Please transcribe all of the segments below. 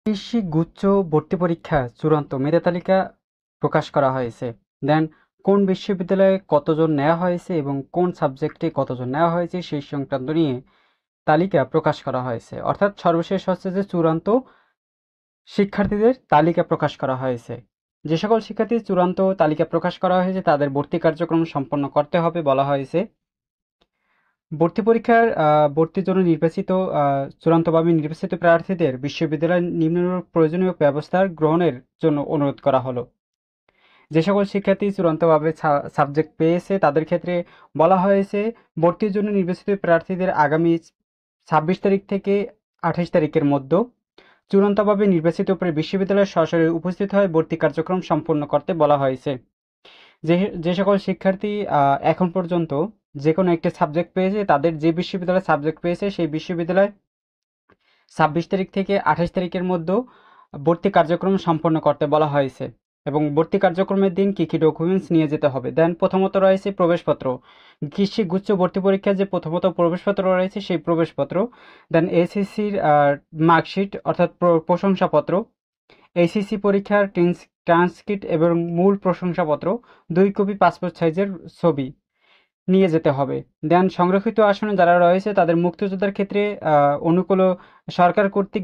কৃষি গুচ্ছ ভর্তি পরীক্ষা চূড়ান্ত মেধা তালিকা প্রকাশ করা হয়েছে। দেন কোন বিশ্ববিদ্যালয়ে কতজন নেওয়া হয়েছে এবং কোন সাবজেক্টে কতজন নেওয়া হয়েছে সেই সংক্রান্ত নিয়ে তালিকা প্রকাশ করা হয়েছে। অর্থাৎ সর্বশেষ হচ্ছে যে চূড়ান্ত শিক্ষার্থীদের তালিকা প্রকাশ করা হয়েছে। যে সকল শিক্ষার্থী চূড়ান্ত তালিকা প্রকাশ করা হয়েছে তাদের ভর্তি কার্যক্রম সম্পন্ন করতে হবে বলা হয়েছে। ভর্তি পরীক্ষার ভর্তির জন্য চূড়ান্তভাবে নির্বাচিত প্রার্থীদের বিশ্ববিদ্যালয়ের নিম্নরূপ প্রয়োজনীয় ব্যবস্থা গ্রহণের জন্য অনুরোধ করা হলো। যে সকল শিক্ষার্থী চূড়ান্তভাবে সাবজেক্ট পেয়েছে তাদের ক্ষেত্রে বলা হয়েছে ভর্তির জন্য নির্বাচিত প্রার্থীদের আগামী 26 তারিখ থেকে 28 তারিখের মধ্যে চূড়ান্তভাবে নির্বাচিত বিশ্ববিদ্যালয়ের সরাসরি উপস্থিত হয়ে ভর্তি কার্যক্রম সম্পন্ন করতে বলা হয়েছে। যে যে সকল শিক্ষার্থী এখন পর্যন্ত যে কোনো একটি সাবজেক্ট পেয়েছে তাদের যে বিশ্ববিদ্যালয়ে সাবজেক্ট পেয়েছে সেই বিশ্ববিদ্যালয় 26 তারিখ থেকে 28 তারিখের মধ্যে ভর্তি কার্যক্রম সম্পন্ন করতে বলা হয়েছে। এবং ভর্তি কার্যক্রমের দিন কী কী ডকুমেন্টস নিয়ে যেতে হবে। দেন প্রথমত রয়েছে প্রবেশপত্র। কৃষি গুচ্ছ ভর্তি পরীক্ষার যে প্রথমত প্রবেশপত্র রয়েছে সেই প্রবেশপত্র। দেন এসএসসির মার্কশিট অর্থাৎ প্রশংসাপত্র। এইচএসসি পরীক্ষার ট্রান্সক্রিপ্ট এবং মূল প্রশংসাপত্র, 2 কপি পাসপোর্ট সাইজের ছবি নিয়ে যেতে হবে। দেন সংরক্ষিত আসনে যারা রয়েছে তাদের মুক্তিযোদ্ধার ক্ষেত্রে অনুকূল সরকার কর্তৃক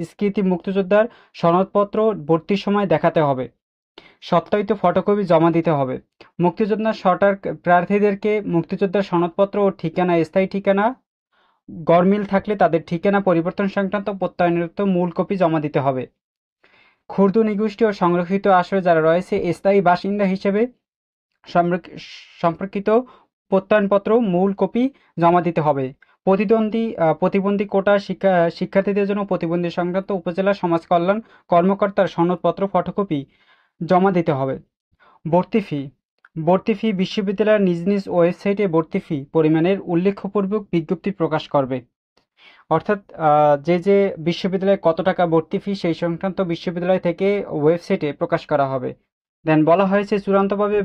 স্বীকৃতি মুক্তিযোদ্ধার সনদপত্র ভর্তির সময় দেখাতে হবে। সত্যায়িত ফটোকপি জমা দিতে হবে। মুক্তিযোদ্ধা সরকার প্রার্থীদেরকে মুক্তিযোদ্ধার সনদপত্র ও ঠিকানা, স্থায়ী ঠিকানা গরমিল থাকলে তাদের ঠিকানা পরিবর্তন সংক্রান্ত প্রত্যয়নযুক্ত মূল কপি জমা দিতে হবে। ক্ষুদ্র নিগোষ্ঠী ও সংরক্ষিত আসনে যারা রয়েছে স্থায়ী বাসিন্দা হিসেবে সম্পর্কিত প্রত্যয়নপত্র মূল কপি জমা দিতে হবে। প্রতিবন্ধী কোটা শিক্ষার্থীদের জন্য প্রতিবন্ধী সংক্রান্ত উপজেলা সমাজ কল্যাণ কর্মকর্তার সনদপত্র ফটোকপি জমা দিতে হবে। ভর্তি ফি বিশ্ববিদ্যালয়ের নিজ নিজ ওয়েবসাইটে ভর্তি ফি পরিমাণের উল্লেখপূর্বক বিজ্ঞপ্তি প্রকাশ করবে। অর্থাৎ যে বিশ্ববিদ্যালয়ে কত টাকা ভর্তি ফি সেই সংক্রান্ত বিশ্ববিদ্যালয় থেকে ওয়েবসাইটে প্রকাশ করা হবে। দেন বলা হয়েছে চূড়ান্তভাবে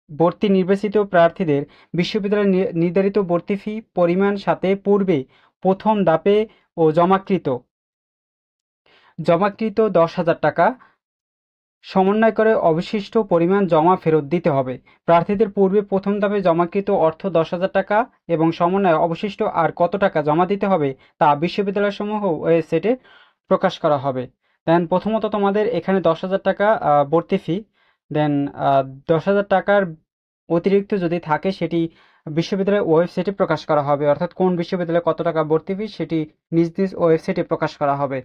ভর্তি নির্বাচিত প্রার্থীদের বিশ্ববিদ্যালয়ের নির্ধারিত ভর্তি ফি পরিমাণ সাথে পূর্বে প্রথম ধাপে ও জমাকৃত 10,000 টাকা সমন্বয় করে অবশিষ্ট পরিমাণ জমা ফেরত দিতে হবে। প্রার্থীদের পূর্বে প্রথম ধাপে জমাকৃত অর্থ 10,000 টাকা এবং সমন্বয়ে অবশিষ্ট আর কত টাকা জমা দিতে হবে তা বিশ্ববিদ্যালয়সমূহ ওয়েবসাইটে প্রকাশ করা হবে। দেন প্রথমত তোমাদের এখানে 10,000 টাকা ভর্তি ফি। দেন 10,000 টাকার অতিরিক্ত যদি থাকে সেটি বিশ্ববিদ্যালয়ের ওয়েবসাইটে প্রকাশ করা হবে। অর্থাৎ কোন বিশ্ববিদ্যালয়ে কত টাকা ভর্তি ফি সেটি নিজ নিজ ওয়েবসাইটে প্রকাশ করা হবে।